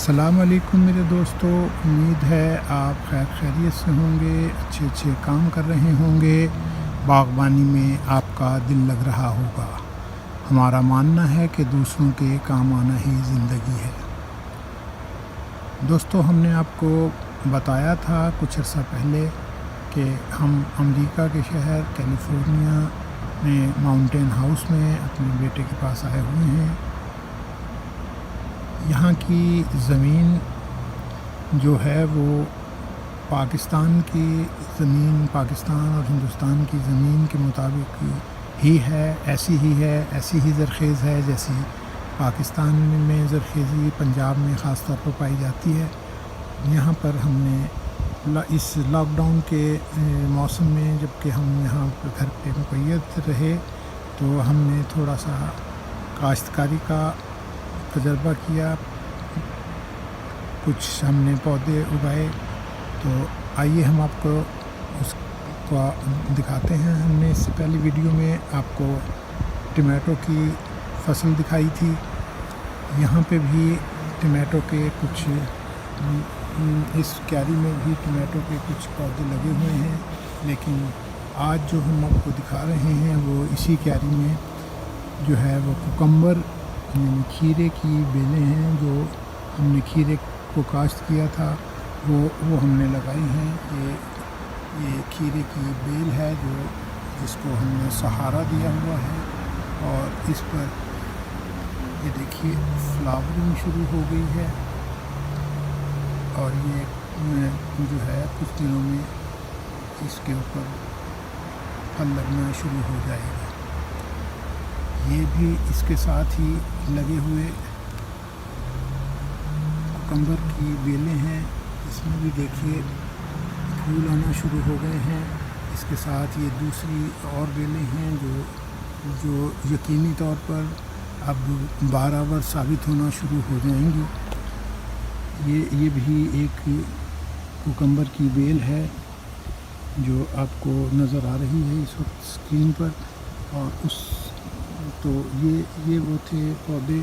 السلام علیکم میرے دوستو، امید ہے آپ خیر خیریت سے ہوں گے، اچھے کام کر رہے ہوں گے، باغبانی میں آپ کا دل لگ رہا ہوگا۔ ہمارا ماننا ہے کہ دوسروں کے کام آنا ہی زندگی ہے۔ دوستو، ہم نے آپ کو بتایا تھا کچھ عرصہ پہلے کہ ہم امریکہ کے شہر کیلیفورنیا میں ماؤنٹین ہاؤس میں اپنے بیٹے کے پاس آئے ہوئے ہیں۔ یہاں کی زمین جو ہے وہ پاکستان کی زمین، پاکستان اور ہندوستان کی زمین کے مطابق ہی ہے، ایسی ہی زرخیز ہے جیسی پاکستان میں زرخیزی پنجاب میں خاص طور پر پائی جاتی ہے۔ یہاں پر ہم نے اس لاک ڈاؤن کے موسم میں جب کہ ہم یہاں گھر پہ مقید رہے تو ہم نے تھوڑا سا کاشتکاری کا تجربہ کیا، کچھ ہم نے پودے اگائے۔ تو آئیے ہم آپ کو اس کو دکھاتے ہیں۔ ہم نے اس سے پہلی ویڈیو میں آپ کو ٹمیٹو کی فصل دکھائی تھی۔ یہاں پہ بھی ٹمیٹو کے کچھ، اس کیاری میں بھی ٹمیٹو کے کچھ پودے لگے ہوئے ہیں، لیکن آج جو ہم آپ کو دکھا رہے ہیں وہ اسی کیاری میں جو ہے وہ کوکمبر یعنی کھیرے کی بیلیں ہیں، جو ہم نے کھیرے کو کاشت کیا تھا وہ ہم نے لگائی ہیں۔ یہ کھیرے کی بیل ہے جس کو ہم نے سہارا دیا ہوا ہے، اور اس پر یہ دیکھیے فلاورنگ شروع ہو گئی ہے، اور یہ جو ہے کچھ دنوں میں اس کے اوپر پھل لگنا شروع ہو جائے گا۔ یہ بھی اس کے ساتھ ہی لگے ہوئے کوکمبر کی بیلیں ہیں، اس میں بھی دیکھیے پھول آنا شروع ہو گئے ہیں۔ اس کے ساتھ یہ دوسری اور بیلیں ہیں جو یقینی طور پر اب بارآور ثابت ہونا شروع ہو جائیں گی۔ یہ بھی ایک کوکمبر کی بیل ہے جو آپ کو نظر آ رہی ہے اس وقت اسکرین پر، اور تو یہ وہ تھے پودے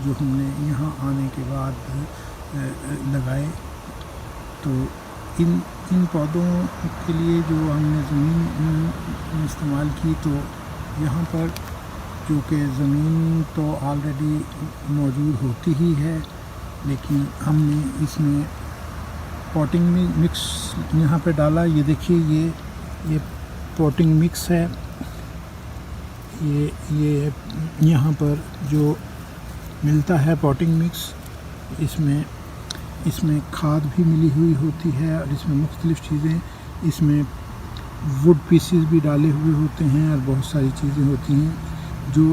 جو ہم نے یہاں آنے کے بعد لگائے۔ تو ان پودوں کے لیے جو ہم نے زمین استعمال کی، تو یہاں پر جو کہ زمین تو آلریڈی موجود ہوتی ہی ہے، لیکن ہم نے اس میں پوٹنگ مکس یہاں پہ ڈالا۔ یہ دیکھیے یہ پوٹنگ مکس ہے، یہ یہاں پر جو ملتا ہے پوٹنگ مکس، اس میں کھاد بھی ملی ہوئی ہوتی ہے، اور اس میں مختلف چیزیں، اس میں ووڈ پیسز بھی ڈالے ہوئے ہوتے ہیں، اور بہت ساری چیزیں ہوتی ہیں جو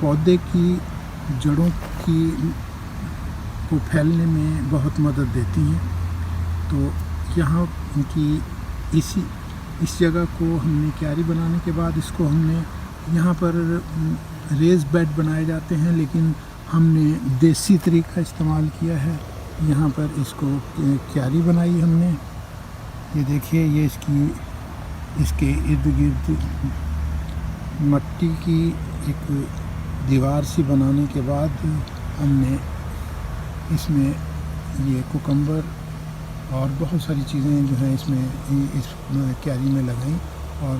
پودے کی جڑوں کو پھیلنے میں بہت مدد دیتی ہیں۔ تو یہاں کی اس جگہ کو ہم نے کیاری بنانے کے بعد اس کو ہم نے یہاں پر ریز بیڈ بنائے جاتے ہیں، لیکن ہم نے دیسی طریقہ استعمال کیا ہے۔ یہاں پر اس کو کیاری بنائی ہم نے۔ یہ دیکھیے، یہ اس کے ارد گرد مٹی کی ایک دیوار سی بنانے کے بعد ہم نے اس میں یہ کوکمبر اور بہت ساری چیزیں جو ہیں اس کیاری میں لگائیں، اور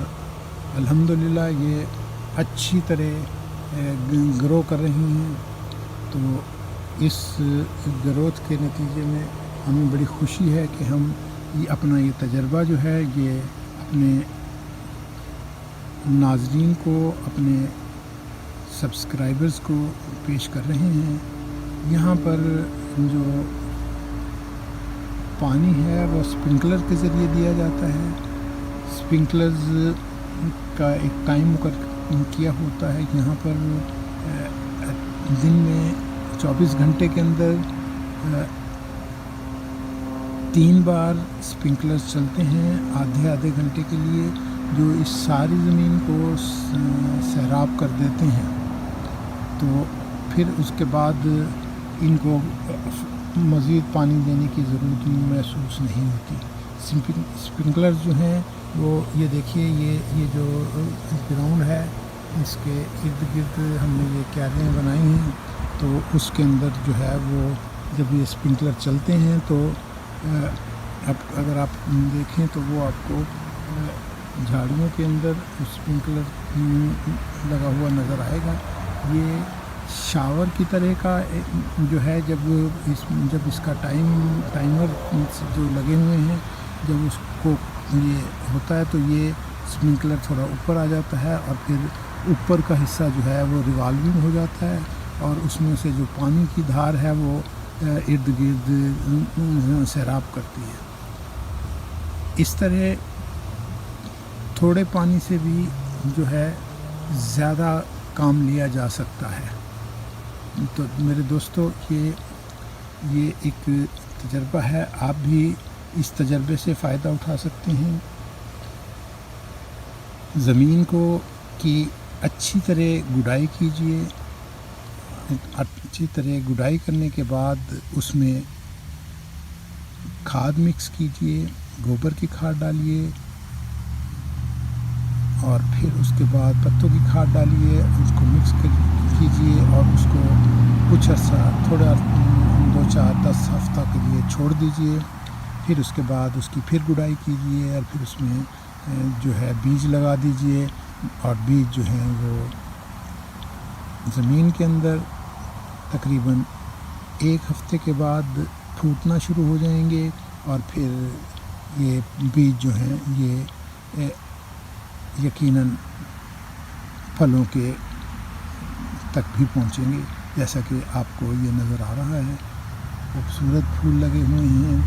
الحمدللہ یہ اچھی طرح گرو کر رہی ہیں۔ تو اس گروتھ کے نتیجے میں ہمیں بڑی خوشی ہے کہ ہم اپنا یہ تجربہ جو ہے یہ اپنے ناظرین کو، اپنے سبسکرائبرز کو پیش کر رہے ہیں۔ یہاں پر جو پانی ہے وہ اسپرنکلر کے ذریعے دیا جاتا ہے۔ اسپرنکلرز کا ایک ٹائم مقرر کیا ہوتا ہے۔ یہاں پر دن میں 24 گھنٹے کے اندر 3 بار اسپرنکلرز چلتے ہیں، آدھے گھنٹے کے لیے، جو اس ساری زمین کو سیراب کر دیتے ہیں۔ تو پھر اس کے بعد ان کو مزید پانی دینے کی ضرورت محسوس نہیں ہوتی۔ اسپرنکلرز جو ہیں وہ یہ دیکھیے، یہ جو گراؤنڈ ہے اس کے ارد گرد ہم نے یہ کیاریاں بنائی ہیں، تو اس کے اندر جو ہے وہ جب یہ اسپرنکلر چلتے ہیں تو اب اگر آپ دیکھیں تو وہ آپ کو جھاڑیوں کے اندر اسپرنکلر لگا ہوا نظر آئے گا. یہ شاور کی طرح کا جو ہے جب اس کا ٹائمر جو لگے ہوئے ہیں جب اس کو یہ ہوتا ہے تو یہ اسپرنکلر تھوڑا اوپر آ جاتا ہے اور پھر اوپر کا حصہ جو ہے وہ ریوالونگ ہو جاتا ہے اور اس میں سے جو پانی کی دھار ہے وہ ارد گرد سیراب کرتی ہے. اس طرح تھوڑے پانی سے بھی جو ہے زیادہ کام لیا جا سکتا ہے. تو میرے دوستو یہ ایک تجربہ ہے، آپ بھی اس تجربے سے فائدہ اٹھا سکتے ہیں. زمین کی اچھی طرح گڈائی کیجیے. اچھی طرح گڈائی کرنے کے بعد اس میں کھاد مکس کیجیے، گوبر کی کھاد ڈالیے اور پھر اس کے بعد پتوں کی کھاد ڈالیے، اس کو مکس کیجیے اور اس کو کچھ عرصہ تھوڑا 2-4-10 ہفتہ کے لیے چھوڑ دیجیے. پھر اس کے بعد اس کی پھر گڈائی کیجیے اور پھر اس میں جو ہے بیج لگا دیجیے اور بیج جو ہیں وہ زمین کے اندر تقریباً 1 ہفتے کے بعد پھوٹنا شروع ہو جائیں گے اور پھر یہ بیج جو ہیں یہ یقیناً پھلوں کے تک بھی پہنچیں گے. جیسا کہ آپ کو یہ نظر آ رہا ہے خوبصورت پھول لگے ہوئے ہیں،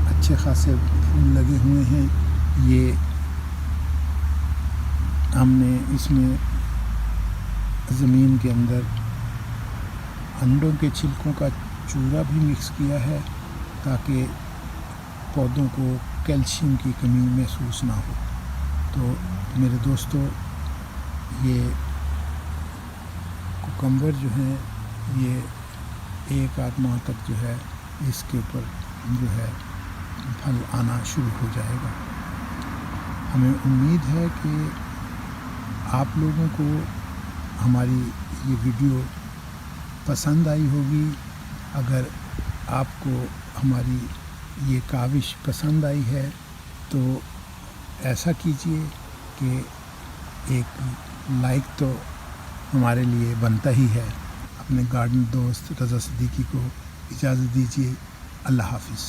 اچھے خاصے پھول لگے ہوئے ہیں. یہ ہم نے اس میں زمین کے اندر انڈوں کے چھلکوں کا چورا بھی مکس کیا ہے تاکہ پودوں کو کیلشیم کی کمی محسوس نہ ہو. تو میرے دوستو یہ کوکمبر جو ہیں یہ 1-8 ماہ تک جو ہے اس کے اوپر جو ہے پھل آنا شروع ہو جائے گا. ہمیں امید ہے کہ آپ لوگوں کو ہماری یہ ویڈیو پسند آئی ہوگی. اگر آپ کو ہماری یہ کاوش پسند آئی ہے تو ایسا کیجئے کہ ایک لائک تو ہمارے لیے بنتا ہی ہے. اپنے گارڈن دوست رضا صدیقی کو اجازت دیجیے. اللہ حافظ.